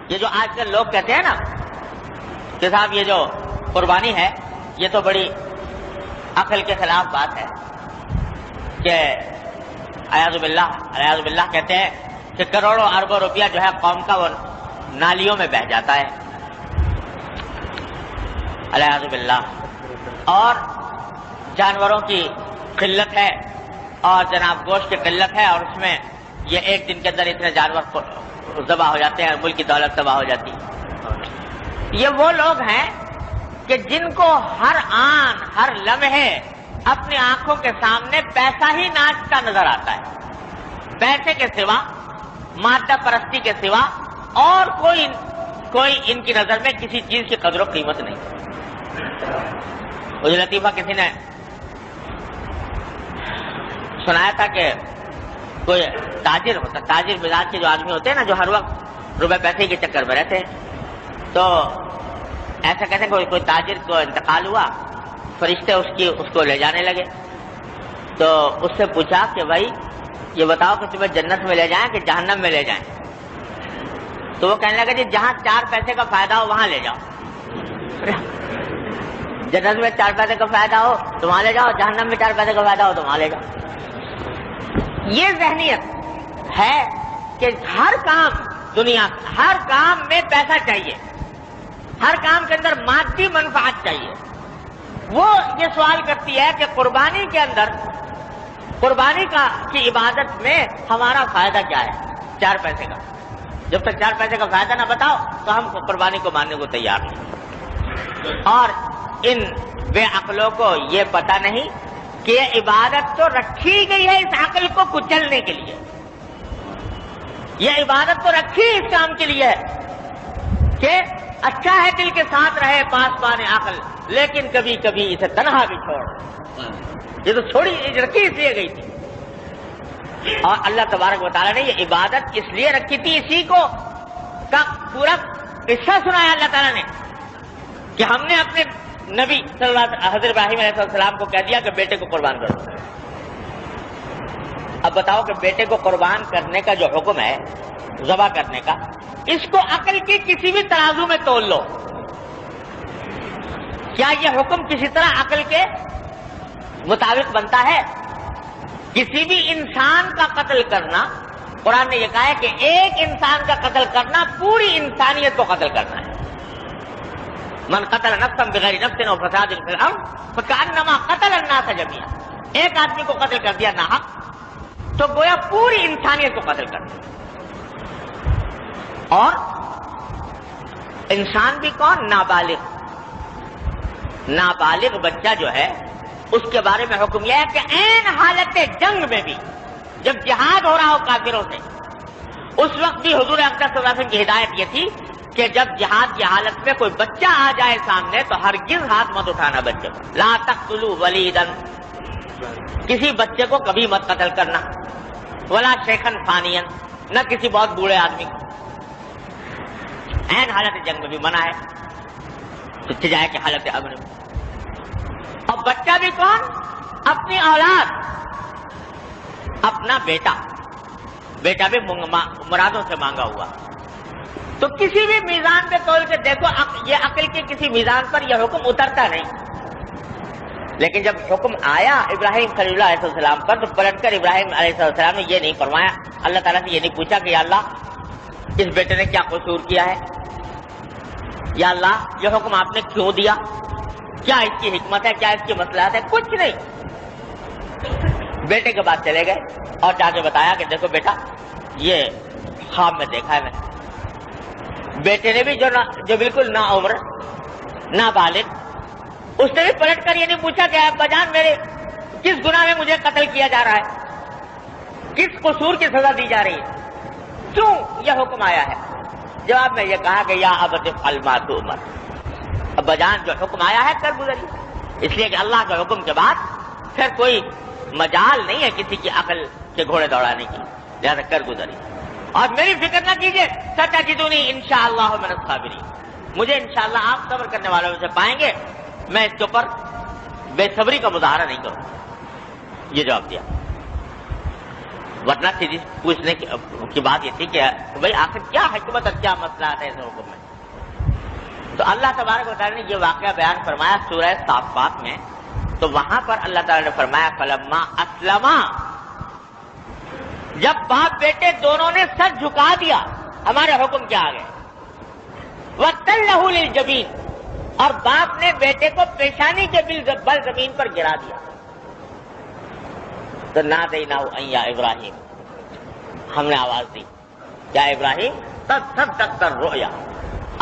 یہ جو آج کل لوگ کہتے ہیں نا کہ صاحب یہ جو قربانی ہے یہ تو بڑی عقل کے خلاف بات ہے، کہ اعوذ باللہ کہتے ہیں کہ کروڑوں اربوں روپیہ جو ہے قوم کا وہ نالیوں میں بہہ جاتا ہے، اعوذ باللہ، اور جانوروں کی قلت ہے اور جناب گوشت کی قلت ہے، اور اس میں یہ ایک دن کے اندر اتنے جانور ذبح ہو جاتے ہیں، ملک کی دولت تباہ ہو جاتی ہے۔ یہ وہ لوگ ہیں کہ جن کو ہر آن ہر لمحے اپنی آنکھوں کے سامنے پیسہ ہی ناچتا نظر آتا ہے، پیسے کے سوا، مادہ پرستی کے سوا اور کوئی ان کی نظر میں کسی چیز کی قدر و قیمت نہیں۔ مجھے لطیفہ کسی نے سنایا تھا کہ کوئی تاجر مزاج کے جو آدمی ہوتے ہیں نا، جو ہر وقت روپے پیسے کے چکر میں رہتے ہیں، تو ایسا کہتے ہیں کوئی تاجر کو انتقال ہوا، فرشتے اس کو لے جانے لگے، تو اس سے پوچھا کہ بھائی یہ بتاؤ کہ تمہیں جنت میں لے جائیں کہ جہنم میں لے جائیں؟ تو وہ کہنے لگا جی جہاں 4 پیسے کا فائدہ ہو وہاں لے جاؤ۔ جنت میں 4 پیسے کا فائدہ ہو تو وہاں لے جاؤ، جہنم میں 4 پیسے کا فائدہ ہو تو وہاں لے جاؤ۔ یہ ذہنیت ہے کہ ہر کام دنیا، ہر کام میں پیسہ چاہیے، ہر کام کے اندر مادی منفعت چاہیے۔ وہ یہ سوال کرتی ہے کہ قربانی کے اندر، قربانی کی عبادت میں ہمارا فائدہ کیا ہے 4 پیسے کا؟ جب تک 4 پیسے کا فائدہ نہ بتاؤ تو ہم قربانی کو ماننے کو تیار نہیں۔ اور ان بے عقلوں کو یہ پتہ نہیں کہ یہ عبادت تو رکھی گئی ہے اس عقل کو کچلنے کے لیے، یہ عبادت تو رکھی اس کام کے لیے کہ اچھا ہے دل کے ساتھ رہے پاسبان عقل، لیکن کبھی کبھی اسے تنہا بھی چھوڑ، یہ تو چھوڑی رکھی اس لیے گئی تھی۔ اور اللہ تبارک و تعالیٰ نے یہ عبادت اس لیے رکھی تھی، اسی کو کا پورا قصہ سنایا اللہ تعالیٰ نے کہ ہم نے اپنے نبی صلی اللہ علیہ وسلم حضرت ابراہیم علیہ السلام کو کہہ دیا کہ بیٹے کو قربان کرو۔ اب بتاؤ کہ بیٹے کو قربان کرنے کا جو حکم ہے، ذبح کرنے کا، اس کو عقل کی کسی بھی ترازو میں تول لو، کیا یہ حکم کسی طرح عقل کے مطابق بنتا ہے؟ کسی بھی انسان کا قتل کرنا، قرآن نے یہ کہا ہے کہ ایک انسان کا قتل کرنا پوری انسانیت کو قتل کرنا ہے۔ من قتل نفسا بغیر نفس او فساد فی الارض فکأنما قتل الناس جميعا، ایک آدمی کو قتل کر دیا ناحق تو گویا پوری انسانیت کو قتل کر دیا۔ اور انسان بھی کون؟ نابالغ بچہ جو ہے اس کے بارے میں حکم یہ ہے کہ عین حالت جنگ میں بھی، جب جہاد ہو رہا ہو کافروں سے، اس وقت بھی حضور اقدس صلی اللہ علیہ وسلم کی ہدایت یہ تھی کہ جب جہاد کی حالت میں کوئی بچہ آ جائے سامنے تو ہرگز ہاتھ مت اٹھانا بچے کو، لا تقتلوا ولیدا، کسی بچے کو کبھی مت قتل کرنا، ولا شیخا فانیا، نہ کسی بہت بوڑھے آدمی کو، عین حالت جنگ میں بھی منع ہے، ابتداء کی حالت امن میں۔ اور بچہ بھی کون؟ اپنی اولاد، اپنا بیٹا بھی مرادوں سے مانگا ہوا۔ تو کسی بھی میزان پہ تول کے دیکھو، یہ عقل کے کسی میزان پر یہ حکم اترتا نہیں۔ لیکن جب حکم آیا ابراہیم خلیل اللہ علیہ السلام پر تو پلٹ کر ابراہیم علیہ السلام نے یہ نہیں فرمایا، اللہ تعالیٰ سے یہ نہیں پوچھا کہ یا اللہ اس بیٹے نے کیا قصور کیا ہے، یا اللہ یہ حکم آپ نے کیوں دیا، کیا اس کی حکمت ہے، کیا اس کی مصلحت ہے، کچھ نہیں۔ بیٹے کے بعد چلے گئے اور جا کے بتایا کہ دیکھو بیٹا یہ خواب میں دیکھا ہے میں۔ بیٹے نے بھی جو بالکل نا عمر نابالغ، اس نے بھی پلٹ کر یہ نہیں پوچھا کہ ابا جان میرے کس گناہ میں مجھے قتل کیا جا رہا ہے، کس قصور کی سزا دی جا رہی ہے، کیوں یہ حکم آیا ہے؟ جواب میں یہ کہا کہ یا ابت افعل ما تؤمر، ابا جان جو حکم آیا ہے کر گزریے، اس لیے کہ اللہ کے حکم کے بعد پھر کوئی مجال نہیں ہے کسی کی عقل کے گھوڑے دوڑانے کی، لہذا کر گزریے اور میری فکر نہ کیجیے، ستجدونی انشاءاللہ من الصابرین، مجھے انشاءاللہ آپ صبر کرنے والوں میں سے پائیں گے، میں اس کے اوپر بے صبری کا مظاہرہ نہیں کروں۔ یہ جواب دیا۔ ورنہ سیدھی پوچھنے کی بات یہ تھی کہ بھائی آخر کیا حکمت اور کیا مسئلہ ہے اس حکم میں. تو اللہ تبارک و تعالیٰ نے یہ واقعہ بیان فرمایا سورہ صافات میں. تو وہاں پر اللہ تعالیٰ نے فرمایا فلما اسلما، جب باپ بیٹے دونوں نے سر جھکا دیا ہمارے حکم کے آگے، وَتَلَّهُ لِلْجَبِينِ، اور باپ نے بیٹے کو پیشانی کے بل زمین پر گرا دیا. تو نَادَيْنَاهُ أَن يَا إِبْرَاهِيمُ، ہم نے آواز دی کیا ابراہیم قد صدقت الرؤیا،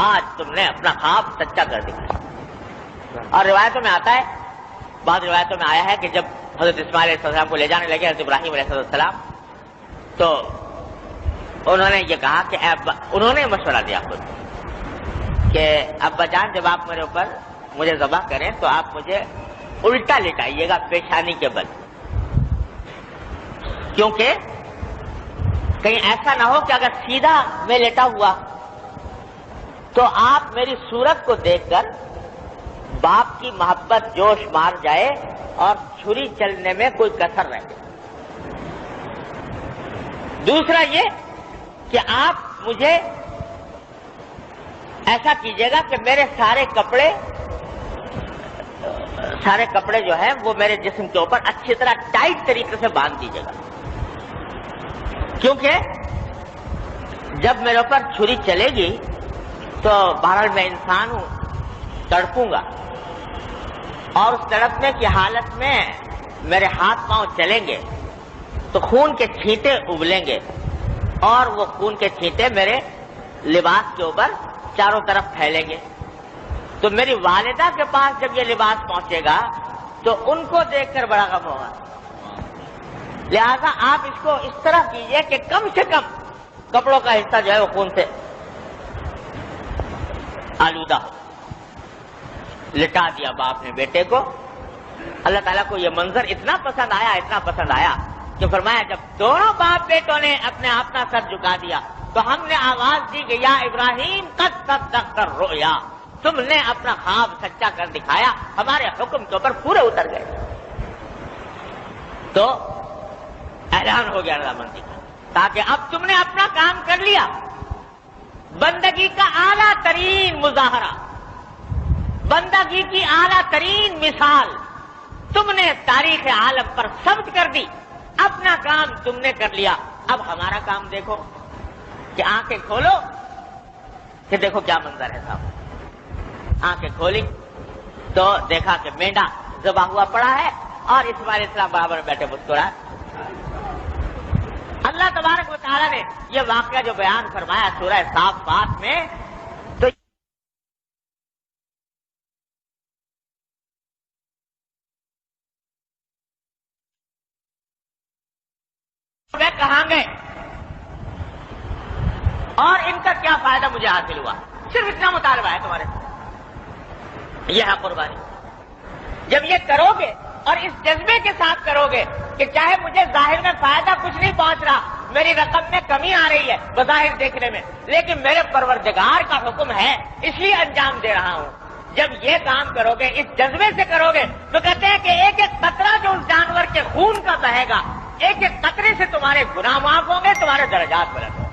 آج تم نے اپنا خواب سچا کر دکھایا. اور روایتوں میں آتا ہے، بعض روایتوں میں آیا ہے کہ جب حضرت اسماعیل علیہ السلام کو لے جانے لگے حضرت ابراہیم علیہ السلام، تو انہوں نے یہ کہا کہ انہوں نے مشورہ دیا خود کہ ابا جان جب آپ میرے اوپر مجھے ذبح کریں تو آپ مجھے الٹا لٹائیے گا پیشانی کے بل، کیونکہ کہیں ایسا نہ ہو کہ اگر سیدھا میں لیٹا ہوا تو آپ میری صورت کو دیکھ کر باپ کی محبت جوش مار جائے اور چھری چلنے میں کوئی کسر رہ جائے. دوسرا یہ کہ آپ مجھے ایسا کیجیے گا کہ میرے سارے کپڑے جو ہیں وہ میرے جسم کے اوپر اچھی طرح ٹائٹ طریقے سے باندھ دیجیے گا، کیونکہ جب میرے اوپر چھری چلے گی تو بہرحال میں انسان ہوں، تڑپوں گا، اور اس تڑپنے کی حالت میں میرے ہاتھ پاؤں چلیں گے تو خون کے چھینٹے ابلیں گے، اور وہ خون کے چھینٹے میرے لباس کے اوپر چاروں طرف پھیلیں گے. تو میری والدہ کے پاس جب یہ لباس پہنچے گا تو ان کو دیکھ کر بڑا غم ہوگا. لہذا آپ اس کو اس طرح کیجئے کہ کم سے کم کپڑوں کا حصہ جو ہے وہ خون سے آلودہ ہو. لٹا دیا باپ نے بیٹے کو. اللہ تعالیٰ کو یہ منظر اتنا پسند آیا کہ فرمایا جب دونوں باپ بیٹوں نے اپنا سر جھکا دیا تو ہم نے آواز دی کہ یا ابراہیم قد صدقت الرؤیا، تم نے اپنا خواب سچا کر دکھایا، ہمارے حکم کے اوپر پورے اتر گئے. تو اعلان ہو گیا رضامندی کا، تاکہ اب تم نے اپنا کام کر لیا. بندگی کا اعلیٰ ترین مظاہرہ، بندگی کی اعلیٰ ترین مثال تم نے تاریخ عالم پر ثبت کر دی. اپنا کام تم نے کر لیا، اب ہمارا کام دیکھو کہ آنکھیں کھولو کہ دیکھو کیا منظر ہے صاحب. آنکھیں کھولی تو دیکھا کہ مینڈا ذبح ہوا پڑا ہے اور اسماعیل علیہ السلام برابر بیٹھے مسکرائے. اللہ تبارک و تعالیٰ نے یہ واقعہ جو بیان فرمایا سورہ صافات میں، تو میں کہاں گئے اور ان کا کیا فائدہ مجھے حاصل ہوا؟ صرف اتنا مطالبہ ہے تمہارے ساتھ. یہ ہے قربانی. جب یہ کرو گے اور اس جذبے کے ساتھ کرو گے کہ چاہے مجھے ظاہر میں فائدہ کچھ نہیں پہنچ رہا، میری رقم میں کمی آ رہی ہے بظاہر دیکھنے میں، لیکن میرے پروردگار کا حکم ہے اس لیے انجام دے رہا ہوں. جب یہ کام کرو گے، اس جذبے سے کرو گے، تو کہتے ہیں کہ ایک ایک قطرہ جو اس جانور کے خون کا بہے گا، ایک ایک قطرے سے تمہارے گناہ معاف ہوں گے، تمہارے درجات بلند ہوں گے.